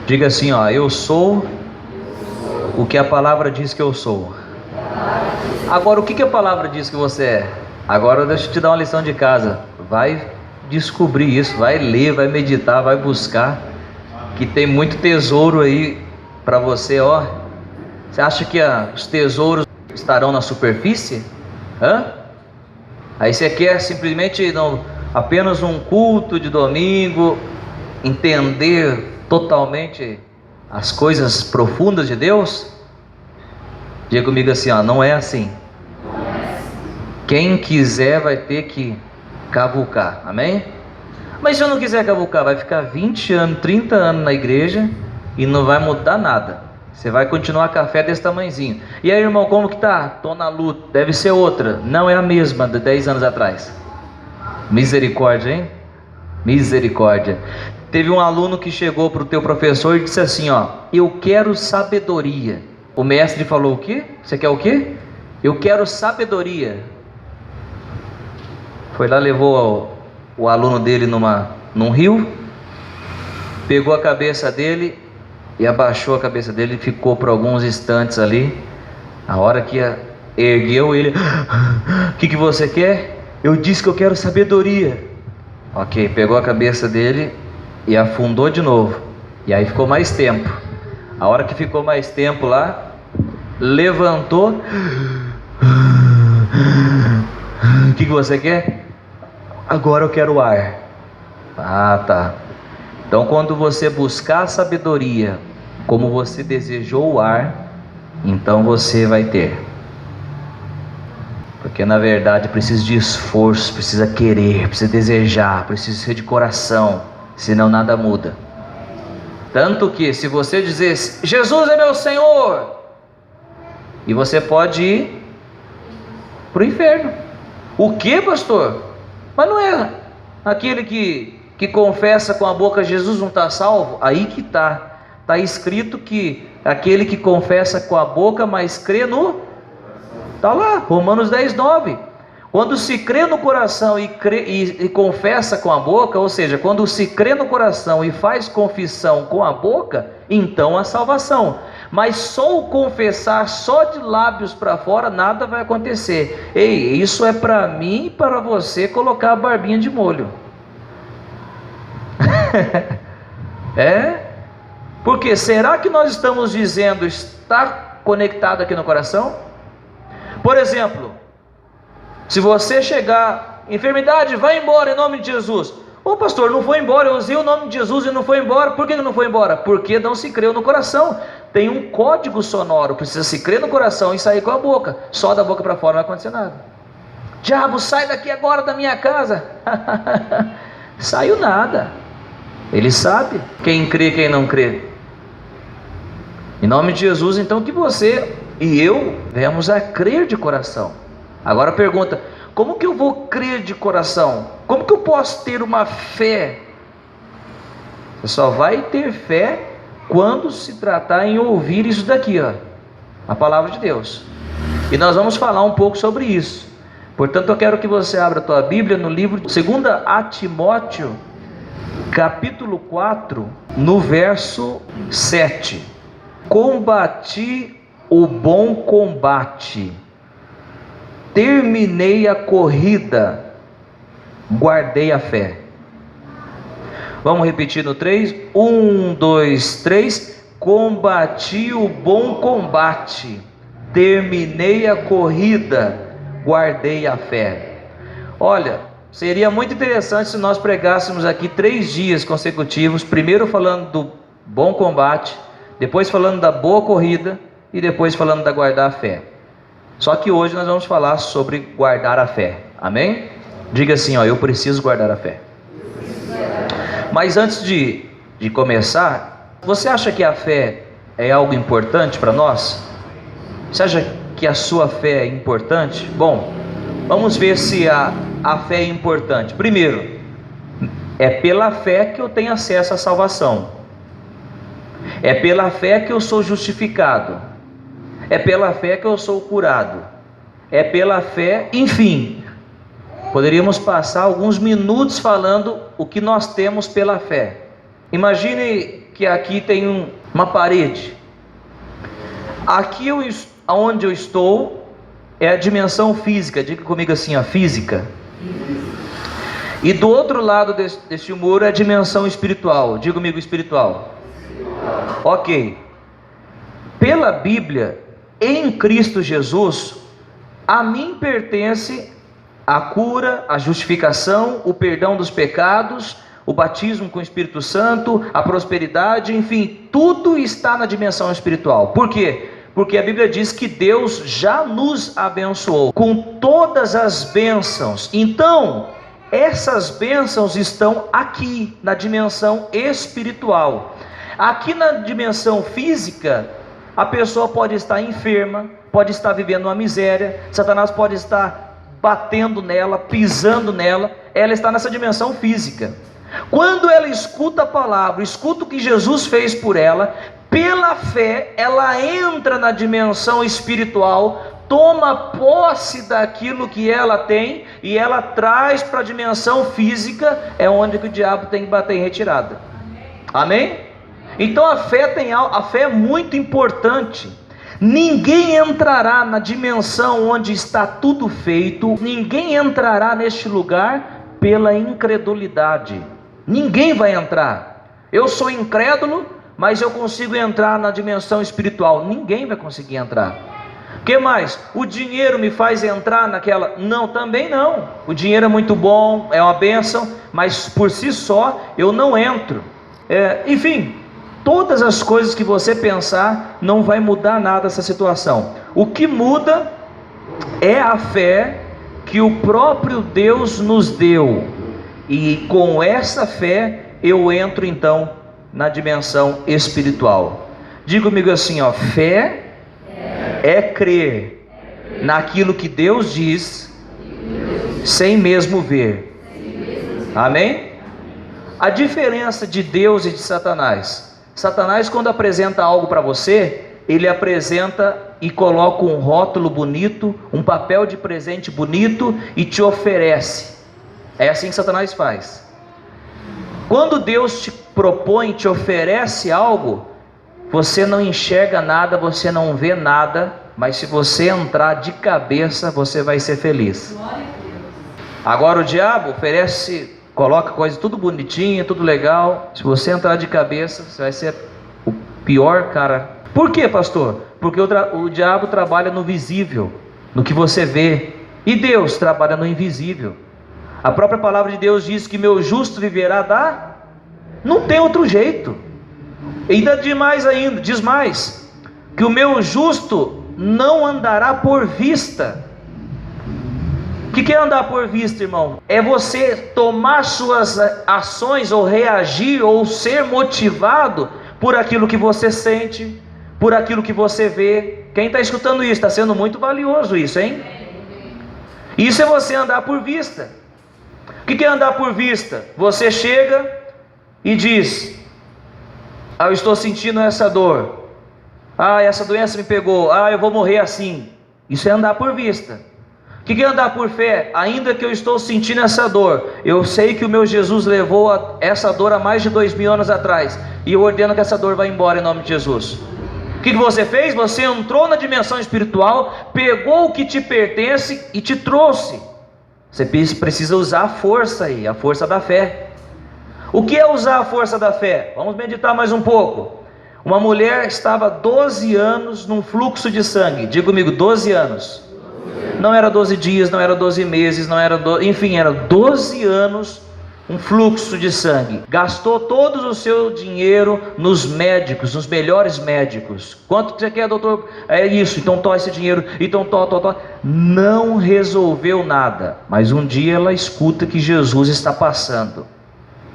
Diga assim, ó, eu sou o que a palavra diz que eu sou. Agora, o que a palavra diz que você é? Agora deixa eu te dar uma lição de casa. Vai descobrir isso, vai ler, vai meditar, vai buscar, que tem muito tesouro aí para você, ó. Você acha que os tesouros estarão na superfície? Aí você quer simplesmente apenas um culto de domingo, entender totalmente as coisas profundas de Deus? Diga comigo assim, ó, não é assim. Quem quiser vai ter que cavucar, amém? Mas se eu não quiser cavucar, vai ficar 20 anos, 30 anos na igreja e não vai mudar nada. Você vai continuar café desse tamanhozinho. E aí, irmão, como que tá? Tô na luta. Deve ser outra. Não é a mesma de 10 anos atrás. Misericórdia, hein? Misericórdia. Teve um aluno que chegou para o teu professor e disse assim, ó, eu quero sabedoria. O mestre falou o quê? Você quer o quê? Eu quero sabedoria. Foi lá, levou o aluno dele num rio, pegou a cabeça dele e abaixou a cabeça dele e ficou por alguns instantes ali. A hora que ergueu ele, o que você quer? Eu disse que eu quero sabedoria. Ok, pegou a cabeça dele e afundou de novo. E aí ficou mais tempo. A hora que ficou mais tempo lá, levantou. O que você quer? Agora eu quero ar. Ah, tá. Então quando você buscar a sabedoria, como você desejou o ar, então você vai ter. Porque na verdade precisa de esforço, precisa querer, precisa desejar, precisa ser de coração, senão nada muda. Tanto que se você dizer, Jesus é meu Senhor, e você pode ir para o inferno. O que, pastor? Mas não é aquele que confessa com a boca Jesus não está salvo? Aí que está. Está escrito que aquele que confessa com a boca, mas crê no... Está lá, Romanos 10:9. Quando se crê no coração e confessa com a boca, ou seja, quando se crê no coração e faz confissão com a boca, então a salvação. Mas só o confessar, só de lábios para fora, nada vai acontecer. Ei, isso é para mim e para você colocar a barbinha de molho. Porque será que nós estamos dizendo estar conectado aqui no coração? Por exemplo, se você chegar, enfermidade, vai embora em nome de Jesus. Ô pastor, não foi embora, eu usei o nome de Jesus e não foi embora. Por que não foi embora? Porque não se creu no coração. Tem um código sonoro, precisa se crer no coração e sair com a boca. Só da boca para fora não vai acontecer nada. Diabo, sai daqui agora da minha casa. Saiu nada. Ele sabe quem crê e quem não crê. Em nome de Jesus, então, que você e eu venhamos a crer de coração. Agora pergunta, como que eu vou crer de coração? Como que eu posso ter uma fé? Você só vai ter fé quando se tratar em ouvir isso daqui, ó, a palavra de Deus. E nós vamos falar um pouco sobre isso. Portanto, eu quero que você abra a tua Bíblia no livro de 2 Timóteo, capítulo 4, no verso 7. Combati o bom combate, terminei a corrida, guardei a fé. Vamos repetir no 3? 1, 2, 3. Combati o bom combate, terminei a corrida, guardei a fé. Olha, seria muito interessante se nós pregássemos aqui 3 dias consecutivos, primeiro falando do bom combate, depois falando da boa corrida e depois falando da guardar a fé. Só que hoje nós vamos falar sobre guardar a fé, amém? Diga assim, ó, eu preciso guardar a fé. Mas antes de começar, você acha que a fé é algo importante para nós? Você acha que a sua fé é importante? Bom, vamos ver se a fé é importante. Primeiro, é pela fé que eu tenho acesso à salvação. É pela fé que eu sou justificado. É pela fé que eu sou curado. É pela fé, enfim. Poderíamos passar alguns minutos falando o que nós temos pela fé. Imagine que aqui tem uma parede. Aqui onde eu estou é a dimensão física. Diga comigo assim, a física. E do outro lado deste muro é a dimensão espiritual. Diga comigo, espiritual. Ok. Pela Bíblia, em Cristo Jesus, a mim pertence a cura, a justificação, o perdão dos pecados, o batismo com o Espírito Santo, a prosperidade, enfim, tudo está na dimensão espiritual. Por quê? Porque a Bíblia diz que Deus já nos abençoou com todas as bênçãos. Então, essas bênçãos estão aqui, na dimensão espiritual. Aqui na dimensão física, a pessoa pode estar enferma, pode estar vivendo uma miséria, Satanás pode estar batendo nela, pisando nela, ela está nessa dimensão física. Quando ela escuta a palavra, escuta o que Jesus fez por ela, pela fé, ela entra na dimensão espiritual, toma posse daquilo que ela tem e ela traz para a dimensão física, é onde que o diabo tem que bater em retirada. Amém? Então a fé é muito importante. Ninguém entrará na dimensão onde está tudo feito, ninguém entrará neste lugar pela incredulidade. Ninguém vai entrar. Eu sou incrédulo, mas eu consigo entrar na dimensão espiritual. Ninguém vai conseguir entrar. O que mais? O dinheiro me faz entrar naquela? Não, também não. O dinheiro é muito bom, é uma bênção, mas por si só eu não entro. Enfim, todas as coisas que você pensar, não vai mudar nada essa situação. O que muda é a fé que o próprio Deus nos deu. E com essa fé eu entro então na dimensão espiritual. Diga comigo assim, ó, fé é crer naquilo que Deus diz, sem mesmo ver. Amém? A diferença de Deus e de Satanás. Satanás, quando apresenta algo para você, ele apresenta e coloca um rótulo bonito, um papel de presente bonito e te oferece. É assim que Satanás faz. Quando Deus te propõe, te oferece algo, você não enxerga nada, você não vê nada, mas se você entrar de cabeça, você vai ser feliz. Agora o diabo oferece, coloca coisa tudo bonitinha, tudo legal. Se você entrar de cabeça, você vai ser o pior cara. Por quê, pastor? Porque o diabo trabalha no visível, no que você vê, e Deus trabalha no invisível. A própria palavra de Deus diz que meu justo viverá não tem outro jeito. Ainda diz mais, que o meu justo não andará por vista. O que é andar por vista, irmão? É você tomar suas ações, ou reagir, ou ser motivado por aquilo que você sente, por aquilo que você vê. Quem está escutando isso, está sendo muito valioso isso, hein? Isso é você andar por vista. O que é andar por vista? Você chega e diz, eu estou sentindo essa dor, essa doença me pegou, eu vou morrer assim. Isso é andar por vista. O que é andar por fé? Ainda que eu estou sentindo essa dor, eu sei que o meu Jesus levou essa dor há mais de 2000 anos atrás, e eu ordeno que essa dor vá embora em nome de Jesus. O que você fez? Você entrou na dimensão espiritual, pegou o que te pertence e te trouxe. Você precisa usar a força aí, a força da fé. O que é usar a força da fé? Vamos meditar mais um pouco. Uma mulher estava 12 anos num fluxo de sangue. Diga comigo, 12 anos. Não era 12 dias, não era 12 meses, não era enfim, era 12 anos um fluxo de sangue. Gastou todo o seu dinheiro nos médicos, nos melhores médicos. Quanto que você quer, doutor? É isso, então toma esse dinheiro, então toma. Não resolveu nada. Mas um dia ela escuta que Jesus está passando.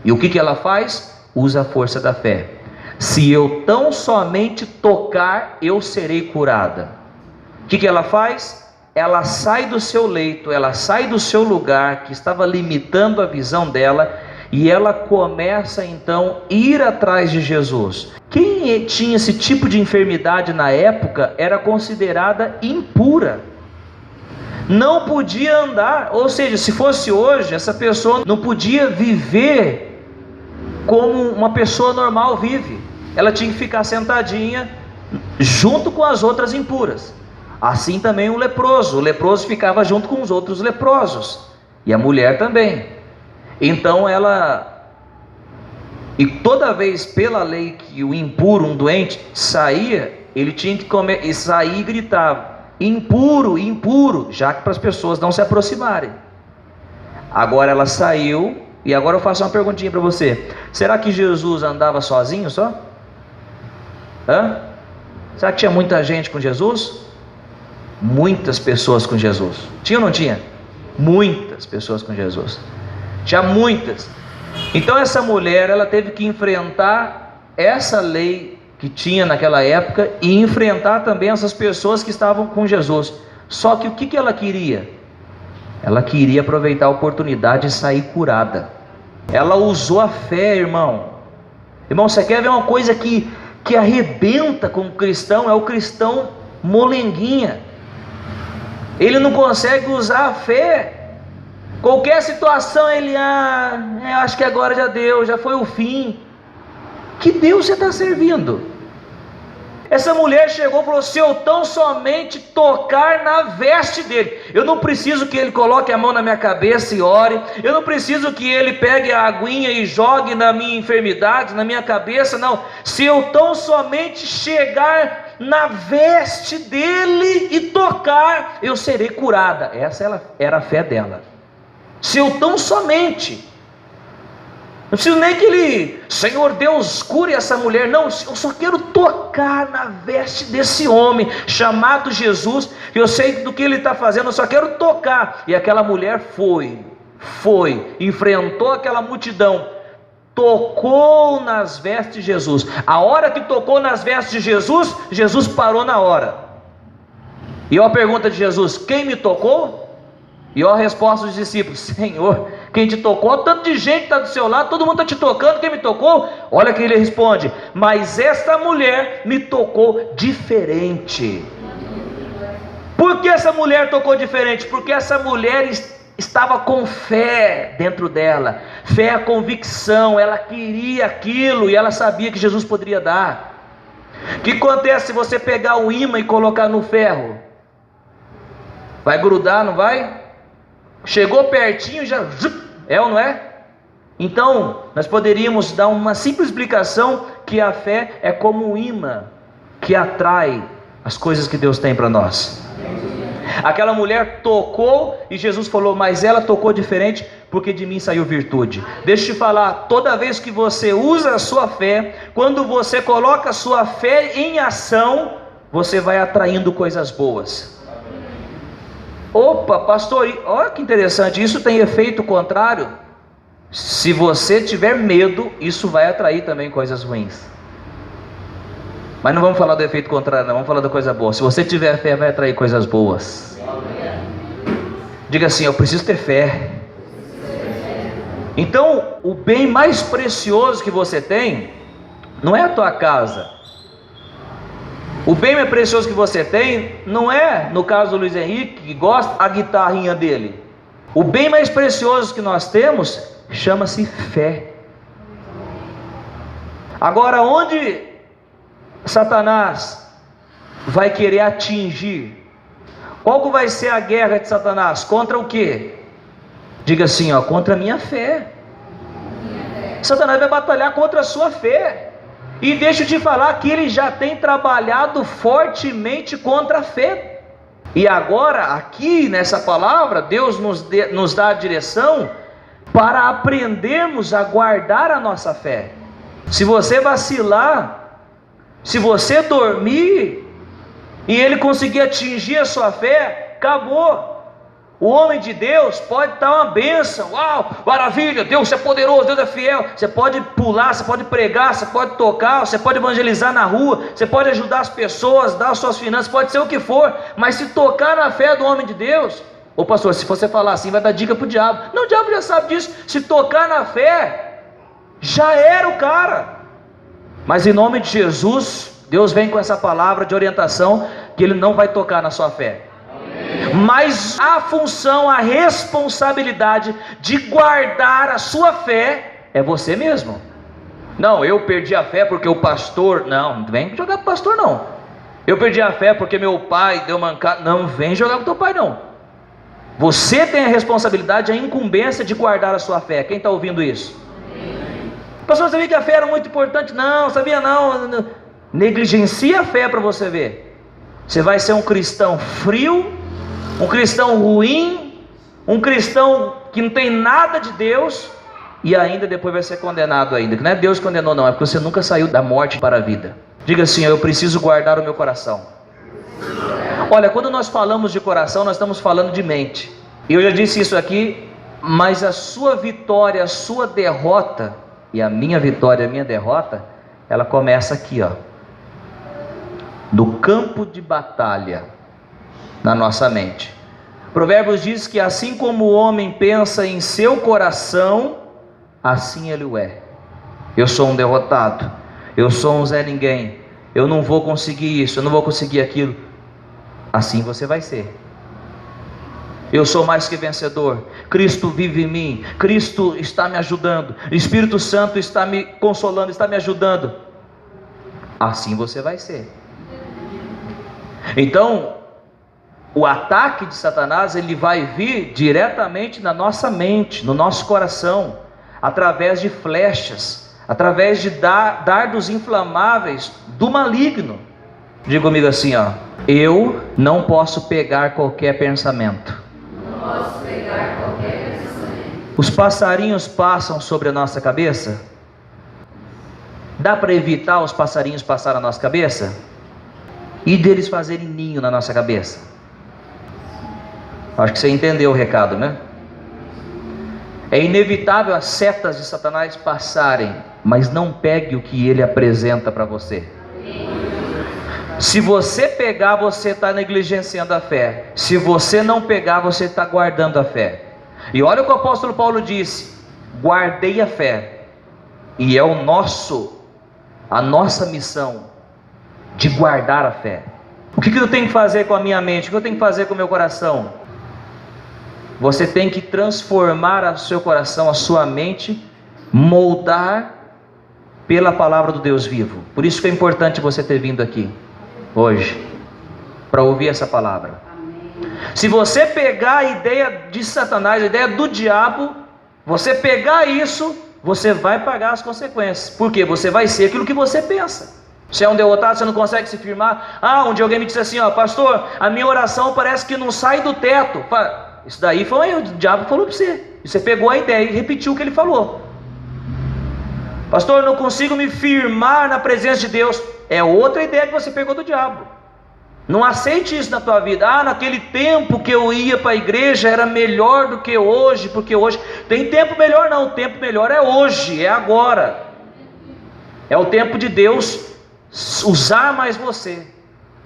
E o que ela faz? Usa a força da fé. Se eu tão somente tocar, eu serei curada. O que ela faz? Ela sai do seu leito, ela sai do seu lugar que estava limitando a visão dela, e ela começa então a ir atrás de Jesus. Quem tinha esse tipo de enfermidade na época era considerada impura, não podia andar. Ou seja, se fosse hoje, essa pessoa não podia viver como uma pessoa normal vive. ela tinha que ficar sentadinha junto com as outras impuras. Assim também o leproso ficava junto com os outros leprosos, e a mulher também. Então e toda vez pela lei que o impuro, um doente, saía, ele tinha que comer, e sair e gritava: impuro, impuro, já que para as pessoas não se aproximarem. Agora ela saiu, e agora eu faço uma perguntinha para você: será que Jesus andava sozinho só? Será que tinha muita gente com Jesus? Muitas pessoas com Jesus. Tinha ou não tinha? Muitas pessoas com Jesus. Tinha muitas. Então essa mulher, ela teve que enfrentar essa lei que tinha naquela época e enfrentar também essas pessoas que estavam com Jesus. Só que o que ela queria? Ela queria aproveitar a oportunidade e sair curada. Ela usou a fé, irmão. Irmão, você quer ver uma coisa que arrebenta com o cristão? É o cristão molenguinha. Ele não consegue usar a fé. Qualquer situação ele, acho que agora já deu, já foi o fim. Que Deus você está servindo? Essa mulher chegou e falou: se eu tão somente tocar na veste dele, eu não preciso que ele coloque a mão na minha cabeça e ore, eu não preciso que ele pegue a aguinha e jogue na minha enfermidade, na minha cabeça, não. Se eu tão somente chegar na veste dele e tocar, eu serei curada. Essa era a fé dela. Se eu tão somente, não preciso nem que ele, Senhor Deus, cure essa mulher, não, eu só quero tocar na veste desse homem chamado Jesus, eu sei do que ele está fazendo, eu só quero tocar. E aquela mulher foi, enfrentou aquela multidão, tocou nas vestes de Jesus. A hora que tocou nas vestes de Jesus, Jesus parou na hora. E a pergunta de Jesus: quem me tocou? E a resposta dos discípulos: Senhor, quem te tocou? Tanto de gente está do seu lado, todo mundo está te tocando, quem me tocou? Olha que ele responde: mas esta mulher me tocou diferente. Por que essa mulher tocou diferente? Porque essa mulher estava com fé dentro dela. Fé é a convicção, ela queria aquilo e ela sabia que Jesus poderia dar. O que acontece se você pegar o ímã e colocar no ferro? Vai grudar, não vai? Chegou pertinho, já é ou não é? Então, nós poderíamos dar uma simples explicação que a fé é como um imã que atrai as coisas que Deus tem para nós. Aquela mulher tocou e Jesus falou: mas ela tocou diferente porque de mim saiu virtude. Deixa eu te falar, toda vez que você usa a sua fé, quando você coloca a sua fé em ação, você vai atraindo coisas boas. Opa, pastor, olha que interessante, isso tem efeito contrário. Se você tiver medo, isso vai atrair também coisas ruins. Mas não vamos falar do efeito contrário, não, vamos falar da coisa boa. Se você tiver fé, vai atrair coisas boas. Diga assim: eu preciso ter fé. Então, o bem mais precioso que você tem não é a tua casa. O bem mais precioso que você tem não é, no caso do Luiz Henrique, que gosta a guitarrinha dele. O bem mais precioso que nós temos chama-se fé. Agora, onde Satanás vai querer atingir? Qual que vai ser a guerra de Satanás? Contra o quê? Diga assim, contra a minha fé. Satanás vai batalhar contra a sua fé. E deixa eu te falar que ele já tem trabalhado fortemente contra a fé. E agora, aqui nessa palavra, Deus nos dá a direção para aprendermos a guardar a nossa fé. Se você vacilar, se você dormir, e ele conseguir atingir a sua fé, acabou. O homem de Deus pode dar uma bênção, uau, maravilha, Deus é poderoso, Deus é fiel. Você pode pular, você pode pregar, você pode tocar, você pode evangelizar na rua, você pode ajudar as pessoas, dar as suas finanças, pode ser o que for. Mas se tocar na fé do homem de Deus, ô pastor, se você falar assim, vai dar dica para o diabo. Não, o diabo já sabe disso. Se tocar na fé, já era o cara. Mas em nome de Jesus, Deus vem com essa palavra de orientação, que Ele não vai tocar na sua fé. Mas a função, a responsabilidade de guardar a sua fé é você mesmo. Não, eu perdi a fé porque o pastor... Não vem jogar pro pastor não. Eu perdi a fé porque meu pai deu mancada. Não vem jogar com teu pai não. Você tem a responsabilidade, a incumbência de guardar a sua fé. Quem está ouvindo isso? Pastor, sabia que a fé era muito importante? Não, sabia não. Negligencia a fé para você ver. Você vai ser um cristão frio, um cristão ruim, um cristão que não tem nada de Deus, e ainda depois vai ser condenado ainda. Que não é Deus que condenou não, é porque você nunca saiu da morte para a vida. Diga assim: eu preciso guardar o meu coração. Olha, quando nós falamos de coração, nós estamos falando de mente. E eu já disse isso aqui, mas a sua vitória, a sua derrota, e a minha vitória, a minha derrota, ela começa aqui, ó, no campo de batalha, na nossa mente. Provérbios diz que assim como o homem pensa em seu coração, assim ele o é. Eu sou um derrotado, eu sou um Zé Ninguém, eu não vou conseguir isso, eu não vou conseguir aquilo. Assim você vai ser. Eu sou mais que vencedor, Cristo vive em mim, Cristo está me ajudando, o Espírito Santo está me consolando, está me ajudando. Assim você vai ser. Então, o ataque de Satanás, ele vai vir diretamente na nossa mente, no nosso coração, através de flechas, através de dardos inflamáveis do maligno. Diga comigo assim, ó: eu não posso pegar qualquer pensamento. Os passarinhos passam sobre a nossa cabeça? Dá para evitar os passarinhos passar na nossa cabeça? E deles fazerem ninho na nossa cabeça? Acho que você entendeu o recado, né? É inevitável as setas de Satanás passarem, mas não pegue o que ele apresenta para você. Se você pegar, você está negligenciando a fé. Se você não pegar, você está guardando a fé. E olha o que o apóstolo Paulo disse: guardei a fé. E é a nossa missão de guardar a fé. O que eu tenho que fazer com a minha mente? O que eu tenho que fazer com o meu coração? Você tem que transformar o seu coração, a sua mente, moldar pela palavra do Deus vivo. Por isso que é importante você ter vindo aqui hoje, para ouvir essa palavra. Se você pegar a ideia de Satanás, a ideia do diabo, você pegar isso, você vai pagar as consequências. Porque você vai ser aquilo que você pensa. Você é um derrotado, você não consegue se firmar. Um dia alguém me disse assim, ó: pastor, a minha oração parece que não sai do teto. Isso daí foi o diabo que falou para você. E você pegou a ideia e repetiu o que ele falou. Pastor, eu não consigo me firmar na presença de Deus. É outra ideia que você pegou do diabo. Não aceite isso na tua vida. Naquele tempo que eu ia para a igreja era melhor do que hoje, porque hoje tem tempo melhor. Não, o tempo melhor é hoje, é agora. É o tempo de Deus usar mais você.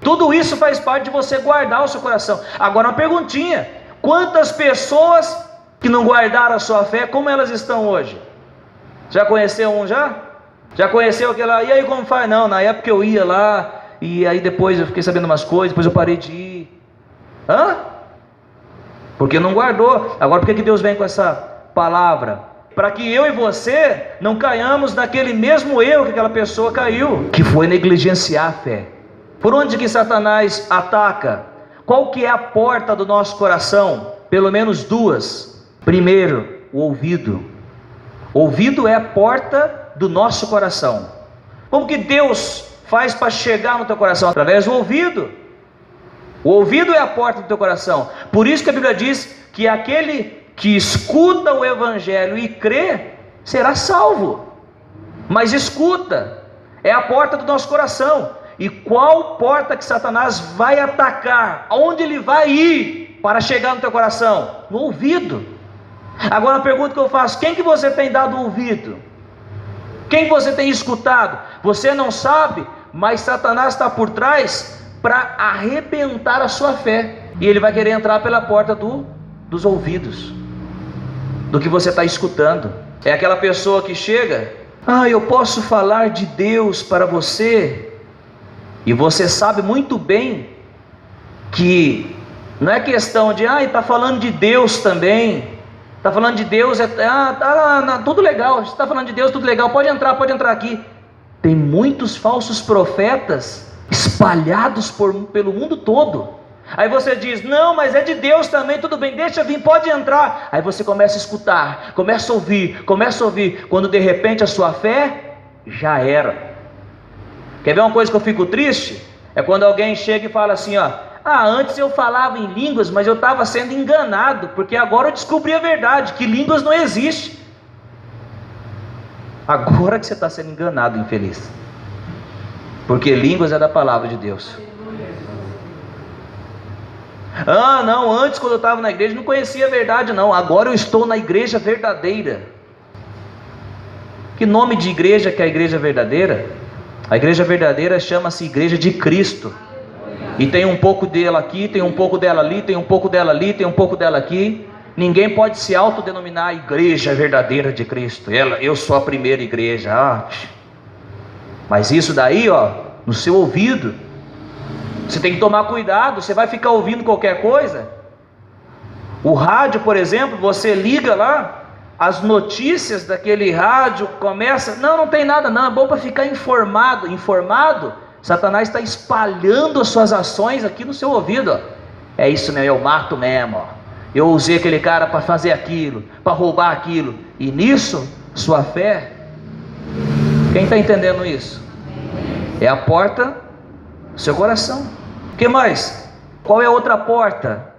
Tudo isso faz parte de você guardar o seu coração. Agora uma perguntinha: quantas pessoas que não guardaram a sua fé, como elas estão hoje? Já conheceu um já? Já conheceu aquela? E aí como faz? Não, na época eu ia lá, e aí depois eu fiquei sabendo umas coisas, depois eu parei de ir. Porque não guardou. Agora por que Deus vem com essa palavra? Para que eu e você não caiamos naquele mesmo erro que aquela pessoa caiu, que foi negligenciar a fé. Por onde que Satanás ataca? Qual que é a porta do nosso coração? Pelo menos duas. Primeiro, o ouvido. O ouvido é a porta do nosso coração. Como que Deus faz para chegar no teu coração? Através do ouvido. O ouvido é a porta do teu coração. Por isso que a Bíblia diz que aquele que escuta o evangelho e crê, será salvo. Mas escuta, é a porta do nosso coração. E qual porta que Satanás vai atacar? Aonde ele vai ir para chegar no teu coração? No ouvido. Agora a pergunta que eu faço: quem que você tem dado ouvido? Quem você tem escutado? Você não sabe, mas Satanás está por trás para arrebentar a sua fé. E ele vai querer entrar pela porta dos ouvidos, do que você está escutando. É aquela pessoa que chega: eu posso falar de Deus para você. E você sabe muito bem que não é questão de está falando de Deus também. Está falando de Deus, tudo legal. Está falando de Deus, tudo legal. Pode entrar aqui. Tem muitos falsos profetas espalhados pelo mundo todo. Aí você diz, não, mas é de Deus também, tudo bem, deixa vir, pode entrar. Aí você começa a escutar, começa a ouvir. Quando de repente a sua fé já era. Quer ver uma coisa que eu fico triste? É quando alguém chega e fala assim, antes eu falava em línguas, mas eu estava sendo enganado, porque agora eu descobri a verdade, que línguas não existe. Agora que você está sendo enganado, infeliz. Porque línguas é da palavra de Deus. Não, antes quando eu estava na igreja não conhecia a verdade não, agora eu estou na igreja verdadeira. Que nome de igreja que é a igreja verdadeira? A igreja verdadeira chama-se Igreja de Cristo. E tem um pouco dela aqui, tem um pouco dela ali, tem um pouco dela ali, tem um pouco dela aqui. Ninguém pode se autodenominar a igreja verdadeira de Cristo. Eu sou a primeira igreja. Mas isso daí, no seu ouvido, você tem que tomar cuidado. Você vai ficar ouvindo qualquer coisa. O rádio, por exemplo, você liga lá, as notícias daquele rádio começa, não tem nada não, é bom para ficar informado. Satanás está espalhando as suas ações aqui no seu ouvido. É isso mesmo, eu mato mesmo. Eu usei aquele cara para fazer aquilo, para roubar aquilo. E nisso, sua fé, quem está entendendo isso? É a porta do seu coração. O que mais? Qual é a outra porta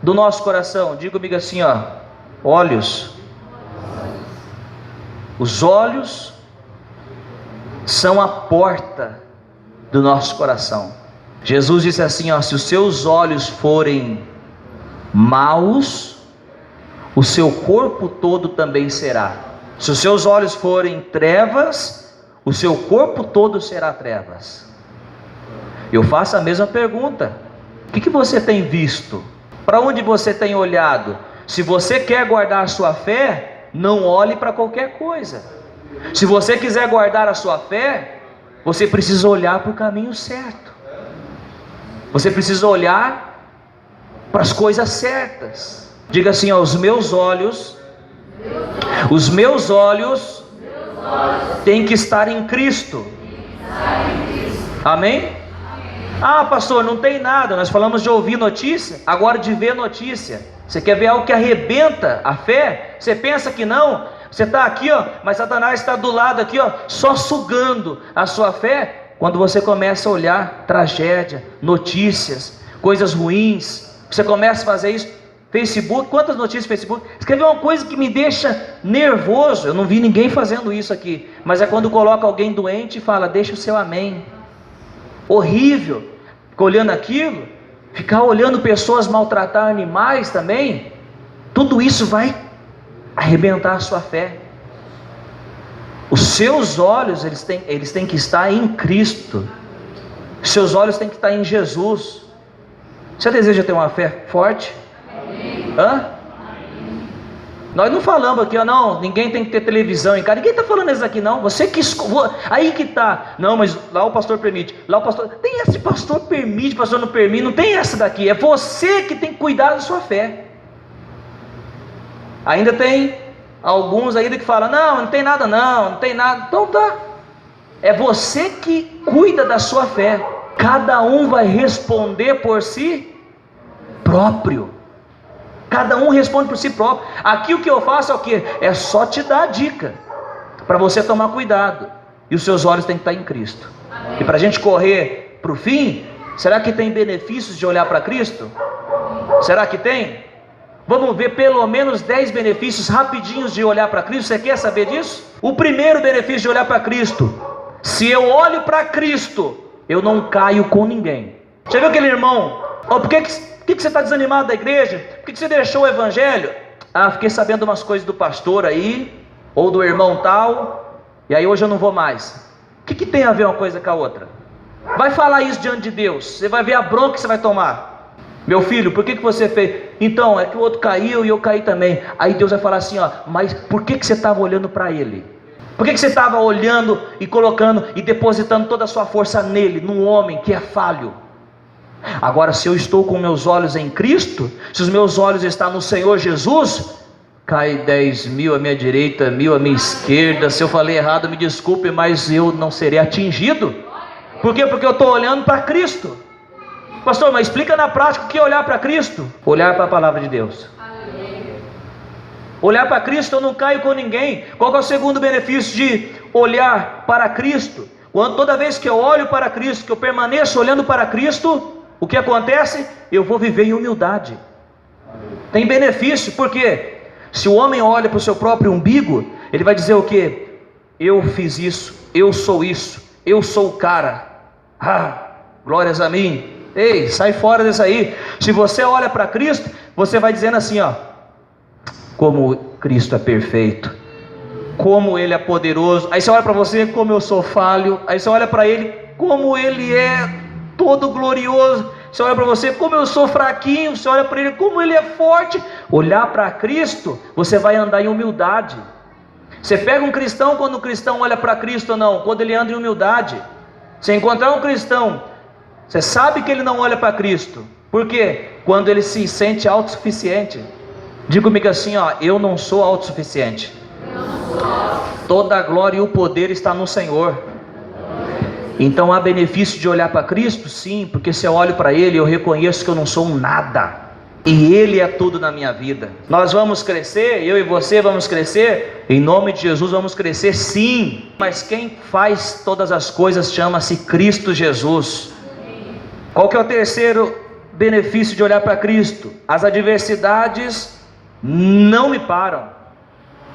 do nosso coração? Diga comigo assim, olhos. Os olhos são a porta do nosso coração. Jesus disse assim, se os seus olhos forem maus, o seu corpo todo também será. Se os seus olhos forem trevas, o seu corpo todo será trevas. Eu faço a mesma pergunta. O que você tem visto? Para onde você tem olhado? Se você quer guardar a sua fé, não olhe para qualquer coisa. Se você quiser guardar a sua fé, você precisa olhar para o caminho certo. Você precisa olhar para as coisas certas. Diga assim, os meus olhos têm que estar em Cristo. Amém? Pastor, não tem nada. Nós falamos de ouvir notícia, agora de ver notícia. Você quer ver algo que arrebenta a fé? Você pensa que não? Você está aqui, mas Satanás está do lado aqui, só sugando a sua fé. Quando você começa a olhar tragédia, notícias, coisas ruins, você começa a fazer isso. Facebook, quantas notícias no Facebook? Escrever uma coisa que me deixa nervoso. Eu não vi ninguém fazendo isso aqui, mas é quando coloca alguém doente e fala, deixa o seu amém. Horrível. Fica olhando aquilo, ficar olhando pessoas maltratar animais também. Tudo isso vai arrebentar a sua fé. Os seus olhos, eles têm que estar em Cristo. Os seus olhos têm que estar em Jesus. Você deseja ter uma fé forte? Nós não falamos aqui, não, ninguém tem que ter televisão em casa. Ninguém está falando isso aqui não. Você que aí que está. Não, mas lá o pastor permite. Lá o pastor, tem esse pastor permite, pastor não permite. Não tem essa daqui. É você que tem que cuidar da sua fé. Ainda tem alguns ainda que falam, não tem nada não tem nada. Então tá. É você que cuida da sua fé. Cada um vai responder por si próprio. Cada um responde por si próprio. Aqui o que eu faço é o quê? É só te dar a dica, para você tomar cuidado. E os seus olhos têm que estar em Cristo. E para a gente correr para o fim, será que tem benefícios de olhar para Cristo? Será que tem? Vamos ver pelo menos 10 benefícios rapidinhos de olhar para Cristo. Você quer saber disso? O primeiro benefício de olhar para Cristo: se eu olho para Cristo, eu não caio com ninguém. Já viu aquele irmão? Por que você está desanimado da igreja? Por que você deixou o evangelho? Fiquei sabendo umas coisas do pastor aí, ou do irmão tal, e aí hoje eu não vou mais. O que tem a ver uma coisa com a outra? Vai falar isso diante de Deus, você vai ver a bronca que você vai tomar. Meu filho, por que você fez? Então, é que o outro caiu e eu caí também. Aí Deus vai falar assim, mas por que você estava olhando para ele? Por que você estava olhando e colocando e depositando toda a sua força nele, num homem que é falho? Agora, se eu estou com meus olhos em Cristo, se os meus olhos estão no Senhor Jesus, cai 10 mil à minha direita, 1000 à minha esquerda. Se eu falei errado, me desculpe, mas eu não serei atingido. Por quê? Porque eu estou olhando para Cristo. Pastor, mas explica na prática o que é olhar para Cristo. Olhar para a palavra de Deus. Olhar para Cristo, eu não caio com ninguém. Qual é o segundo benefício de olhar para Cristo? Toda vez que eu olho para Cristo, que eu permaneço olhando para Cristo, o que acontece? Eu vou viver em humildade. Tem benefício, porque se o homem olha para o seu próprio umbigo, ele vai dizer o quê? Eu fiz isso, eu sou o cara. Glórias a mim. Ei, sai fora disso aí. Se você olha para Cristo, você vai dizendo assim, ó: como Cristo é perfeito, como Ele é poderoso. Aí você olha para você, como eu sou falho. Aí você olha para Ele, como Ele é todo glorioso. Você olha para você, como eu sou fraquinho. Você olha para Ele, como Ele é forte. Olhar para Cristo, você vai andar em humildade. Você pega um cristão, quando o cristão olha para Cristo ou não? Quando ele anda em humildade. Você encontrar um cristão, você sabe que ele não olha para Cristo. Por quê? Quando ele se sente autossuficiente. Diga comigo assim, ó: eu não sou autossuficiente. Toda a glória e o poder está no Senhor. Então há benefício de olhar para Cristo? Sim, porque se eu olho para Ele, eu reconheço que eu não sou um nada, e Ele é tudo na minha vida. Nós vamos crescer, eu e você vamos crescer, em nome de Jesus vamos crescer sim, mas quem faz todas as coisas chama-se Cristo Jesus. Qual que é o terceiro benefício de olhar para Cristo? As adversidades não me param.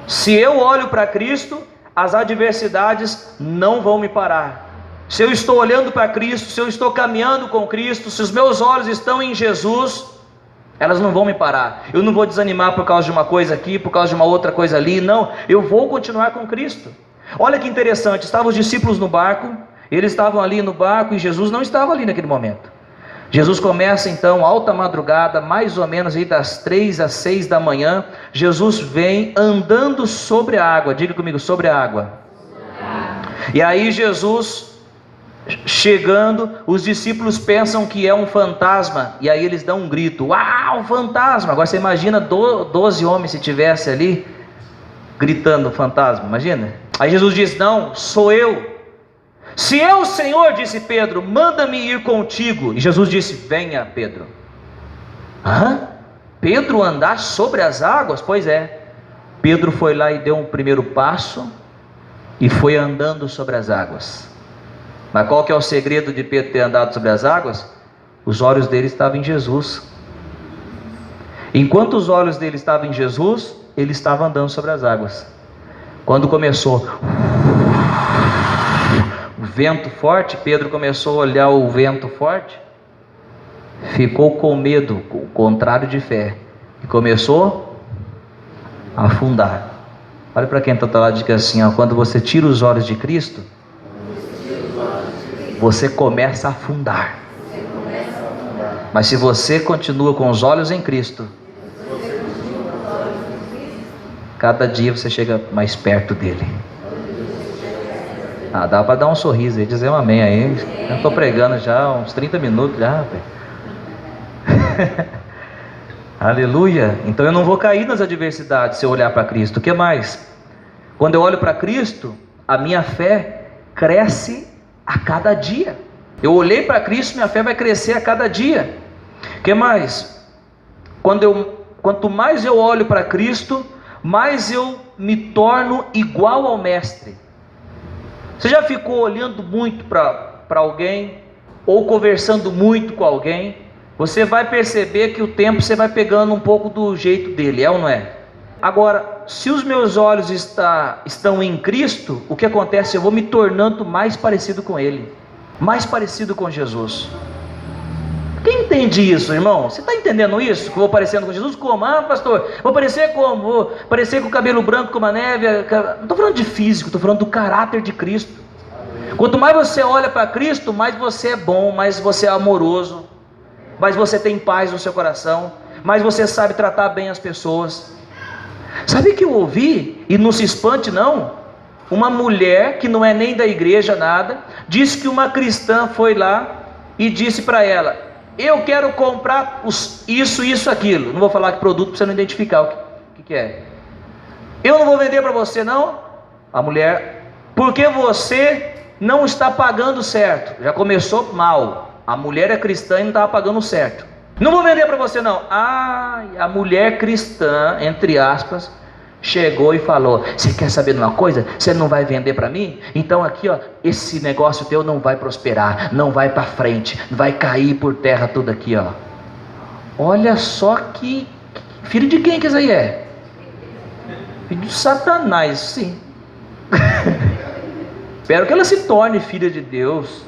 Se eu olho para Cristo, as adversidades não vão me parar. Se eu estou olhando para Cristo, se eu estou caminhando com Cristo, se os meus olhos estão em Jesus, elas não vão me parar. Eu não vou desanimar por causa de uma coisa aqui, por causa de uma outra coisa ali. Não, eu vou continuar com Cristo. Olha que interessante, estavam os discípulos no barco. Eles estavam ali no barco e Jesus não estava ali naquele momento. Jesus começa então, alta madrugada, mais ou menos aí das 3 às 6 da manhã. Jesus vem andando sobre a água. Diga comigo, sobre a água. E aí Jesus chegando, os discípulos pensam que é um fantasma, e aí eles dão um grito: uau, fantasma! Agora você imagina 12 homens se tivesse ali gritando fantasma, imagina. Aí Jesus diz: não, sou eu. Se eu, Senhor, disse Pedro, manda-me ir contigo. E Jesus disse: venha, Pedro. Pedro andar sobre as águas? Pois é, Pedro foi lá e deu um primeiro passo e foi andando sobre as águas. Mas qual que é o segredo de Pedro ter andado sobre as águas? Os olhos dele estavam em Jesus. Enquanto os olhos dele estavam em Jesus, ele estava andando sobre as águas. Quando começou o vento forte, Pedro começou a olhar o vento forte, ficou com medo, o contrário de fé, e começou a afundar. Olha para quem está do lado e diga assim, ó: quando você tira os olhos de Cristo, você começa a afundar. Mas se você continua com os olhos em Cristo, cada dia você chega mais perto dele. Dá para dar um sorriso e dizer um amém aí. Eu estou pregando já há uns 30 minutos já. Aleluia. Então eu não vou cair nas adversidades se eu olhar para Cristo. O que mais? Quando eu olho para Cristo, a minha fé cresce a cada dia. Eu olhei para Cristo, minha fé vai crescer a cada dia. O que mais? Quanto mais eu olho para Cristo, mais eu me torno igual ao Mestre. Você já ficou olhando muito para alguém, ou conversando muito com alguém? Você vai perceber que o tempo você vai pegando um pouco do jeito dele, é ou não é? Agora, se os meus olhos estão em Cristo, o que acontece? Eu vou me tornando mais parecido com Ele, mais parecido com Jesus. Quem entende isso, irmão? Você está entendendo isso? Que eu vou parecendo com Jesus? Como? Pastor, vou parecer como? Vou parecer com o cabelo branco como a neve? Não estou falando de físico, estou falando do caráter de Cristo. Quanto mais você olha para Cristo, mais você é bom, mais você é amoroso, mais você tem paz no seu coração, mais você sabe tratar bem as pessoas. Sabe que eu ouvi, e não se espante não, uma mulher que não é nem da igreja nada, disse que uma cristã foi lá e disse para ela: eu quero comprar isso, aquilo. Não vou falar que produto para você não identificar o que é. Eu não vou vender para você não. A mulher, porque você não está pagando certo. Já começou mal. A mulher é cristã e não estava pagando certo. Não vou vender para você não. A mulher cristã, entre aspas, chegou e falou: você quer saber de uma coisa? Você não vai vender para mim? Então aqui ó, esse negócio teu não vai prosperar, não vai para frente, vai cair por terra tudo aqui ó. Olha só que filho de quem que isso aí é? Filho de Satanás, sim. Espero que ela se torne filha de Deus.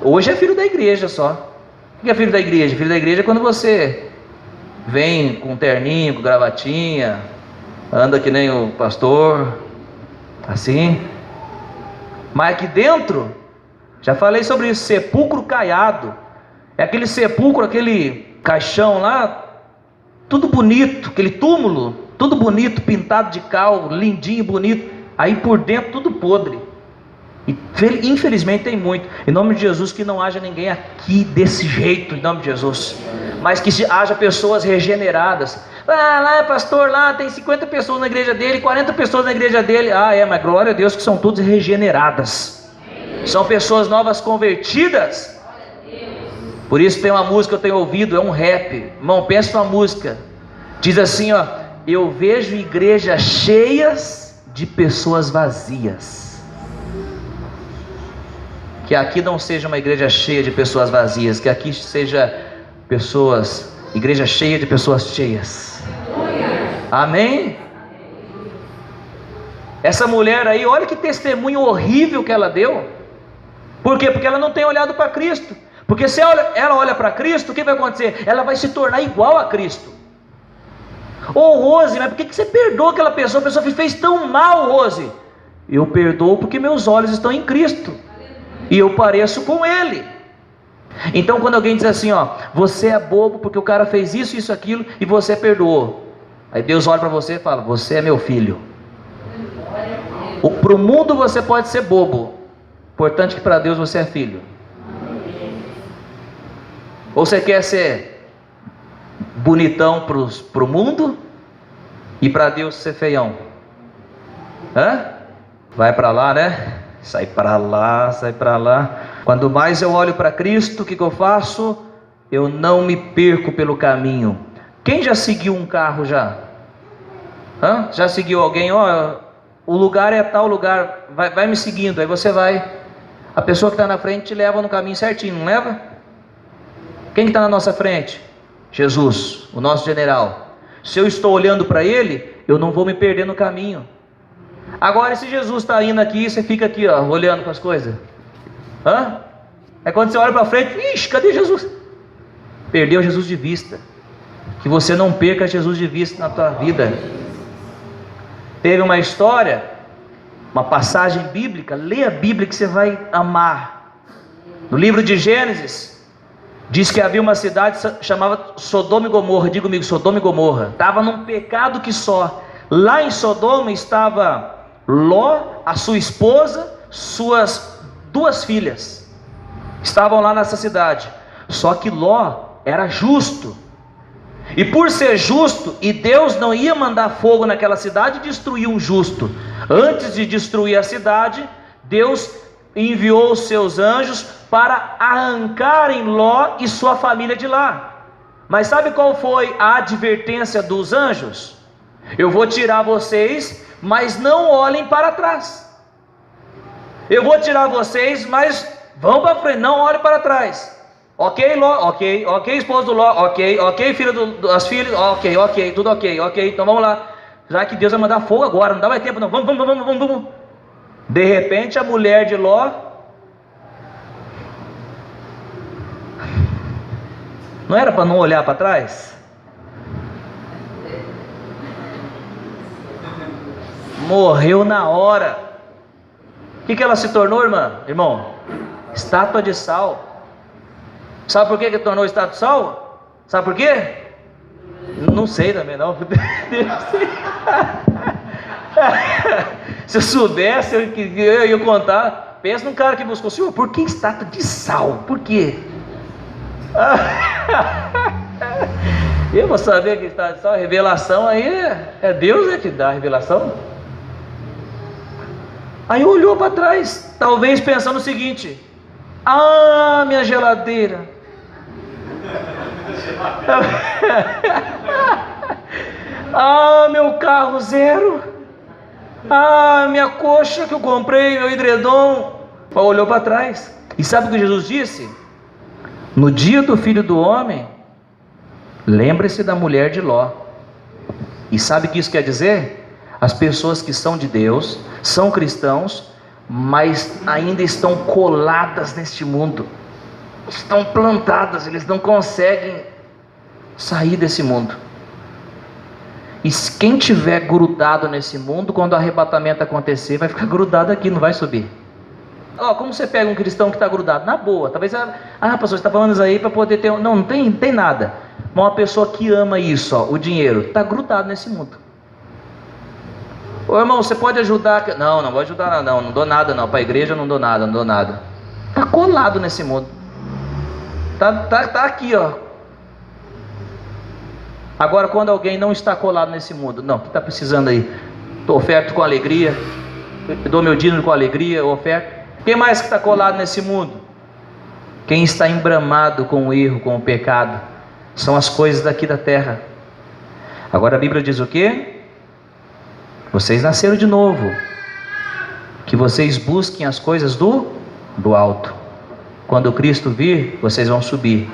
Hoje é filho da igreja só. O que é filho da igreja? Filho da igreja é quando você vem com um terninho, com gravatinha, anda que nem o pastor, assim. Mas aqui dentro, já falei sobre isso, sepulcro caiado. É aquele sepulcro, aquele caixão lá, tudo bonito, aquele túmulo, tudo bonito, pintado de cal, lindinho, bonito. Aí por dentro tudo podre. E infelizmente tem muito. Em nome de Jesus, que não haja ninguém aqui desse jeito, em nome de Jesus. Mas que haja pessoas regeneradas. Lá pastor, lá tem 50 pessoas na igreja dele, 40 pessoas na igreja dele. Mas glória a Deus que são todas regeneradas. São pessoas novas convertidas. Por isso tem uma música que eu tenho ouvido, é um rap. Irmão, pensa numa música. Diz assim ó: eu vejo igrejas cheias de pessoas vazias. Que aqui não seja uma igreja cheia de pessoas vazias, que aqui seja igreja cheia de pessoas cheias. Amém? Essa mulher aí, olha que testemunho horrível que ela deu. Por quê? Porque ela não tem olhado para Cristo. Porque se ela olha para Cristo, o que vai acontecer? Ela vai se tornar igual a Cristo. Rose, mas por que você perdoa aquela pessoa? A pessoa fez tão mal, Rose. Eu perdoo porque meus olhos estão em Cristo e eu pareço com Ele. Então quando alguém diz assim ó, você é bobo porque o cara fez isso, isso, aquilo, e você perdoou, aí Deus olha para você e fala: você é meu filho. Para o mundo você pode ser bobo, importante que para Deus você é filho. Ou você quer ser bonitão para o mundo e para Deus ser feião? Vai para lá, né? Sai para lá, sai para lá. Quando mais eu olho para Cristo, o que eu faço? Eu não me perco pelo caminho. Quem já seguiu um carro já? Já seguiu alguém? O lugar é tal lugar, vai me seguindo. Aí você vai. A pessoa que está na frente te leva no caminho certinho, não leva? Quem que está na nossa frente? Jesus, o nosso general. Se eu estou olhando para Ele, eu não vou me perder no caminho. Agora, se Jesus está indo aqui, você fica aqui, ó, olhando para as coisas. Aí quando você olha para frente, ixi, cadê Jesus? Perdeu Jesus de vista. Que você não perca Jesus de vista na tua vida. Teve uma história, uma passagem bíblica, lê a Bíblia que você vai amar. No livro de Gênesis, diz que havia uma cidade chamada Sodoma e Gomorra. Diga comigo, Sodoma e Gomorra. Estava num pecado que só. Lá em Sodoma estava Ló, a sua esposa, suas 2 filhas. Estavam lá nessa cidade. Só que Ló era justo. E por ser justo, e Deus não ia mandar fogo naquela cidade e destruir um justo. Antes de destruir a cidade, Deus enviou os seus anjos para arrancarem Ló e sua família de lá. Mas sabe qual foi a advertência dos anjos? Eu vou tirar vocês, mas não olhem para trás. Eu vou tirar vocês, mas vão para frente, não olhem para trás. Ok, Ló, ok, esposo do Ló, ok, filho das filhas, ok, tudo ok, então vamos lá. Já que Deus vai mandar fogo agora, não dá mais tempo não, vamos. De repente a mulher de Ló não era para não olhar para trás? Morreu na hora. O que ela se tornou, irmão? Estátua de sal. Sabe por que tornou estátua de sal? Sabe por quê? Não sei também não. Se eu soubesse, eu ia contar. Pensa num cara que buscou: Senhor, por que estátua de sal? Por quê? Eu vou saber que está só revelação aí, é Deus que dá a revelação. Aí olhou para trás, talvez pensando o seguinte: ah, minha geladeira. Ah, meu carro zero. Ah, minha coxa que eu comprei, meu edredom. Olhou para trás. E sabe o que Jesus disse? No dia do Filho do Homem, lembre-se da mulher de Ló. E sabe o que isso quer dizer? As pessoas que são de Deus, são cristãos, mas ainda estão coladas neste mundo, estão plantadas, eles não conseguem sair desse mundo. E quem tiver grudado nesse mundo, quando o arrebatamento acontecer, vai ficar grudado aqui, não vai subir. Como você pega um cristão que está grudado? Na boa, talvez, pastor, você está falando isso aí para poder ter... Não tem nada. Mas uma pessoa que ama isso, o dinheiro, está grudado nesse mundo. Ô irmão, você pode ajudar? Não vou ajudar não dou nada não, para a igreja não dou nada. Está colado nesse mundo. Tá aqui, Agora, quando alguém não está colado nesse mundo, não, o que está precisando aí? Oferto com alegria, dou meu dízimo com alegria, oferto. Quem mais que está colado nesse mundo? Quem está embramado com o erro, com o pecado, são as coisas daqui da terra. Agora a Bíblia diz o quê? Vocês nasceram de novo, que vocês busquem as coisas do alto. Quando Cristo vir, vocês vão subir.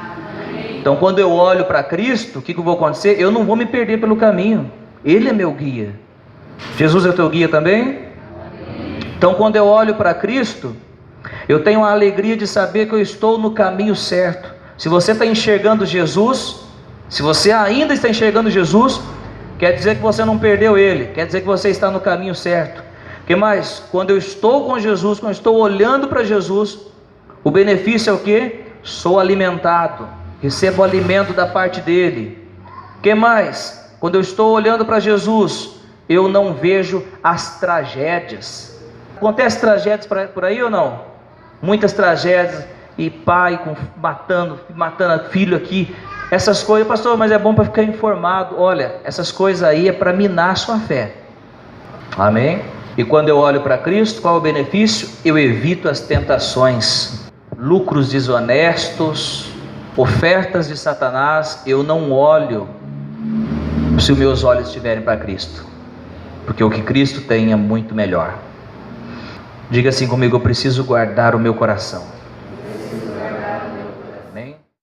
Então quando eu olho para Cristo, o que vai acontecer? Eu não vou me perder pelo caminho, Ele é meu guia. Jesus é o teu guia também? Então quando eu olho para Cristo, eu tenho a alegria de saber que eu estou no caminho certo. Se você está enxergando Jesus, se você ainda está enxergando Jesus, quer dizer que você não perdeu Ele, quer dizer que você está no caminho certo. O que mais? Quando eu estou com Jesus, quando eu estou olhando para Jesus, o benefício é o quê? Sou alimentado, recebo alimento da parte dEle. O que mais? Quando eu estou olhando para Jesus, eu não vejo as tragédias. Acontece tragédias por aí ou não? Muitas tragédias, e pai matando filho aqui. Essas coisas, pastor, mas é bom para ficar informado. Olha, essas coisas aí é para minar a sua fé. Amém? E quando eu olho para Cristo, qual é o benefício? Eu evito as tentações, lucros desonestos, ofertas de Satanás. Eu não olho se os meus olhos estiverem para Cristo, porque o que Cristo tem é muito melhor. Diga assim comigo: eu preciso guardar o meu coração.